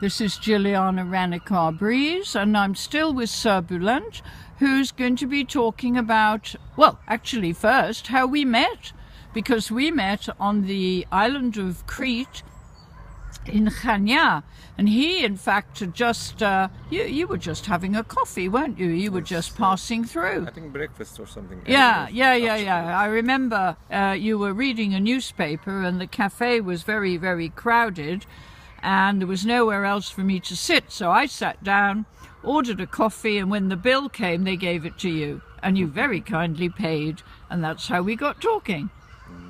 This is Jilliana Ranicar-Breese, and I'm still with Serbulent, who's going to be talking about, well, actually first, how we met. Because we met on the island of Crete in Chania, and he, in fact, had just, you were just having a coffee, weren't you? You were just passing through. I think breakfast or something. Yeah. I remember you were reading a newspaper, and the cafe was very, very crowded, and there was nowhere else for me to sit. So I sat down, ordered a coffee, and when the bill came, they gave it to you. And you very kindly paid, and that's how we got talking.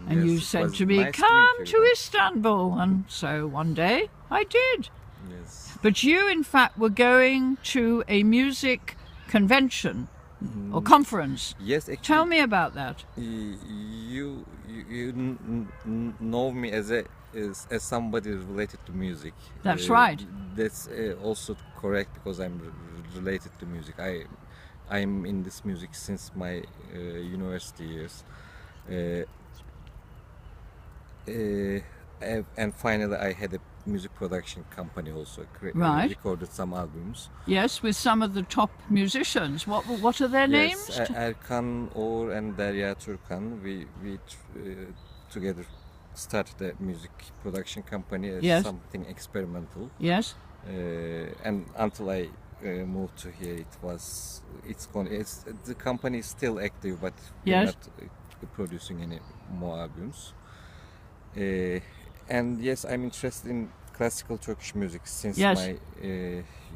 And Yes, you it said was to me, nice to come meet to you. Istanbul. And so one day I did. Yes. But you, in fact, were going to a music convention or conference. Yes, actually. Tell me about that. You know me as somebody related to music. That's right. That's also correct, because I'm related to music. I'm in this music since my university years. And finally I had a music production company also. Right. Recorded some albums. Yes, with some of the top musicians. What are their names? Yes, Erkan Oğur and Derya Turkan. We together started a music production company as Yes. something experimental. Yes. And until I moved to here, the company is still active, but we're Yes. not producing any more albums. And yes, I'm interested in classical Turkish music since Yes. my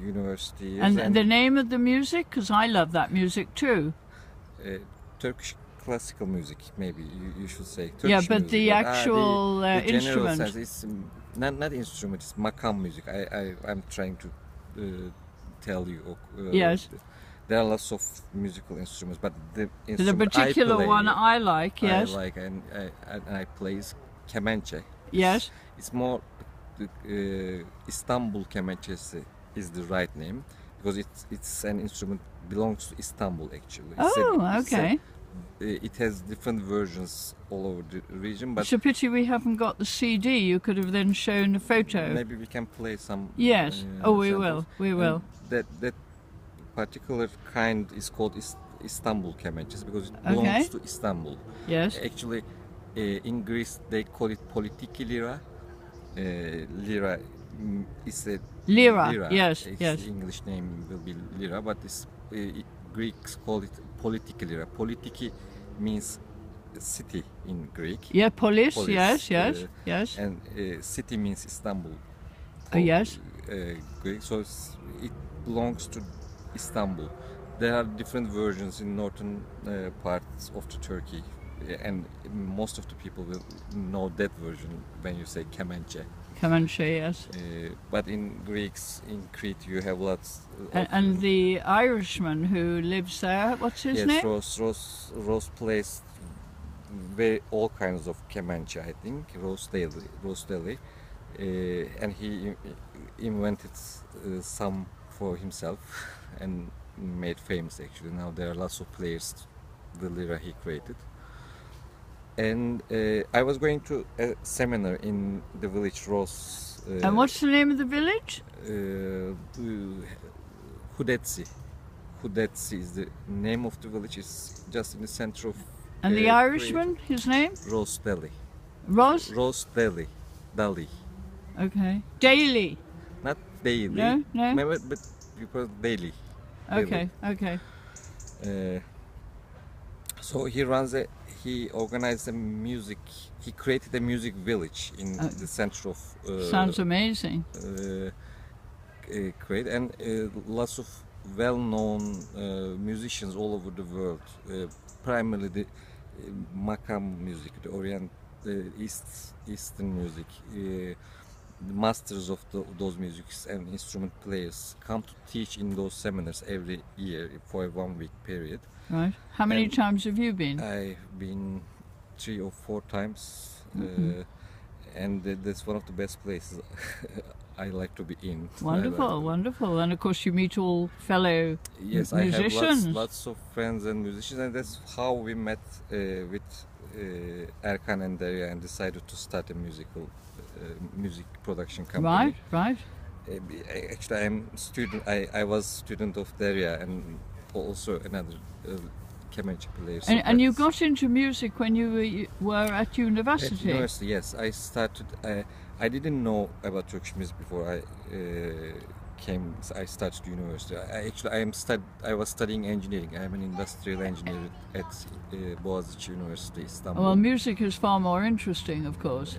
university years. And the name of the music? Because I love that music too. Turkish classical music, maybe you should say. Turkish Yeah, but music. the actual the general instrument. sense, it's not instrument, it's makam music. I'm trying to tell you. Yes. There are lots of musical instruments, but the The instrument particular I play, one I like, yes. I like, and I play is kemençe. Yes. It's more Istanbul kemençesi is the right name, because it's an instrument belongs to Istanbul actually. Okay. It has different versions all over the region, but It's a pity we haven't got the CD. You could have then shown a photo. maybe we can play some. Yes. We samples. will. We will. And that particular kind is called Istanbul kemençesi because it belongs to Istanbul. Yes. Actually, in Greece they call it politiki lira. Lira is a Lira. Yes. Its Yes. English name will be lira, but Greeks call it politiki lira. Politiki means city in Greek. Yeah. Polis. Polis, Yes. Yes. And city means Istanbul. Yes. Greek, so it belongs to Istanbul. There are different versions in northern parts of the Turkey, and most of the people will know that version when you say kemençe. Kemençe. Yes. But in Greeks, in Crete, you have lots. And the Irishman who lives there, what's his name? Ross plays all kinds of kemençe, I think. Ross Daly, and he invented some for himself and made famous. Actually, now there are lots of players. The lira he created. And I was going to a seminar in the village Ross. And what's the name of the village? Hudetsi. Hudetsi is the name of the village. It's just in the center of. And the Irishman, his name? Ross Daly. Ross? Ross Daly. Daly. Okay. Daly. Not Daily. No. But because Daily. Okay. Okay. So he organized he created a music village in the center of Sounds amazing. Crete, and lots of well-known musicians all over the world, primarily the makam music, the Eastern music. The masters of those musics and instrument players come to teach in those seminars every year for a 1 week period. Right. How many times have you been? I've been 3 or 4 times, and that's one of the best places I like to be in. Wonderful, wonderful. And of course you meet all fellow musicians. I have lots of friends and musicians, and that's how we met with Erkan and Derya and decided to start a music production company. Right. Actually, I'm student. I was student of Derya and also another kemençe player. So And you that's- got into music when you were at At university. university, yes. I started. I didn't know about Turkish music before I started university. I was studying engineering. I'm an industrial engineer at Boğaziçi University, Istanbul. Well, music is far more interesting, of course.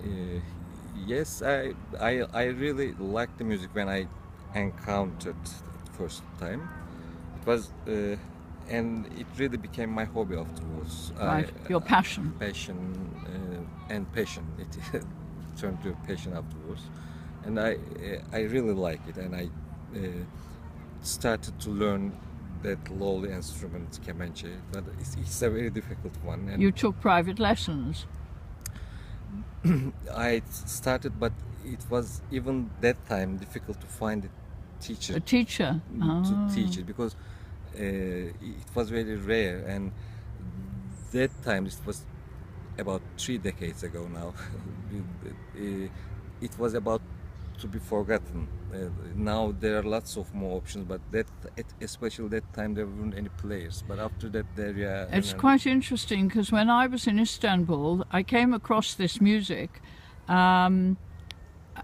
Yes, I really liked the music when I encountered it first time. It was and it really became my hobby afterwards. Right, your passion. Passion and passion. It turned to a passion afterwards, and I really like it, and I started to learn that lowly instrument kemençe, but it's a very difficult one. And You took private lessons. I started, but it was even that time difficult to find a teacher A teacher. to teach it, because it was very rare, and that time, it was about 3 decades ago now. It was about to be forgotten. Now there are lots of more options, but especially that time there weren't any players. But after that, It's quite interesting because when I was in Istanbul, I came across this music.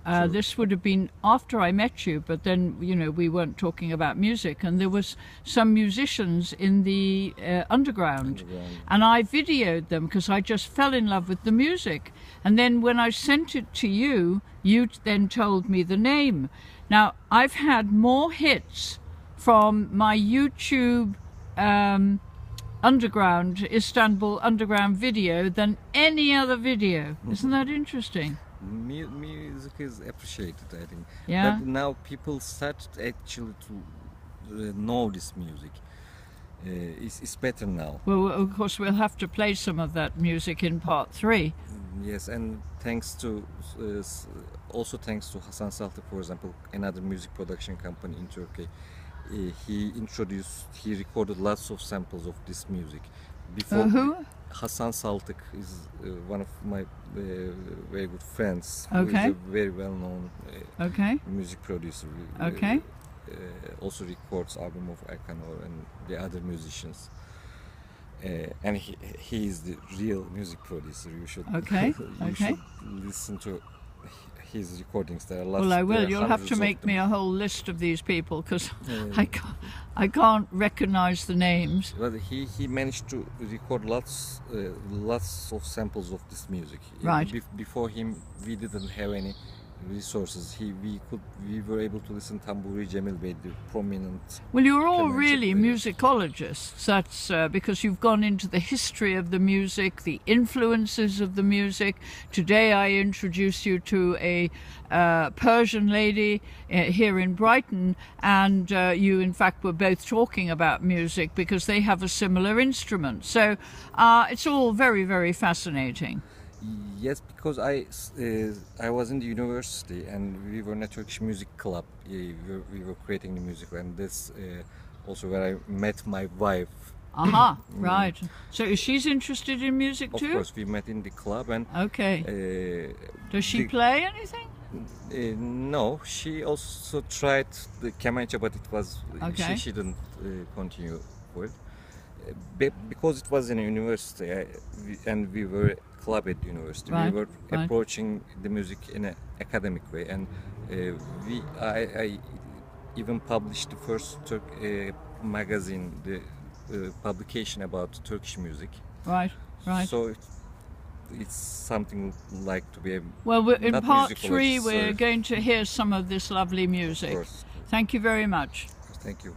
This would have been after I met you, but then, you know, we weren't talking about music, and there was some musicians in the underground, and I videoed them because I just fell in love with the music. And then when I sent it to you, you then told me the name. Now, I've had more hits from my YouTube Istanbul underground video than any other video. Isn't that interesting? Music is appreciated, I think. Yeah. But now people start actually to know this music. It's better now. Well, of course, we'll have to play some of that music in part 3. Yes, and also thanks to Hasan Saltık, for example, another music production company in Turkey. He recorded lots of samples of this music. Before Who? Hasan Saltık is one of my very good friends. Okay. Who is a very well-known Okay. music producer. Okay. Also records album of Erkanor and the other musicians. And he is the real music producer. You should Okay, you okay. should listen to his recordings. There are lots. Well, I there will. are You'll have hundreds to of make them. me a whole list of these people because Yeah. I can't recognize the names. But he managed to record lots of samples of this music. Right. Before him, we didn't have any resources. We were able to listen to Tamburi Cemil Bey, the prominent. Well, you're all Kemençe really player. musicologists. That's because you've gone into the history of the music, the influences of the music. Today I introduce you to a Persian lady here in Brighton, and you in fact were both talking about music because they have a similar instrument. So it's all very, very fascinating. Yes, because I was in the university and we were in a Turkish music club. We were creating the music, and this also where I met my wife. Aha, right. So she's interested in music Of too? course, we met in the club, and Okay. Does she play anything? no, she also tried the kemençe, but it was Okay. she didn't continue with. Because it was in a university, and we were a club at university. Right, We were right. approaching the music in an academic way, and I even published the first magazine, the publication about Turkish music. Right, right. So it's something like to be a Well, in not part musicologist, 3, we're sorry. going to hear some of this lovely music. Of course. Thank you very much. Thank you.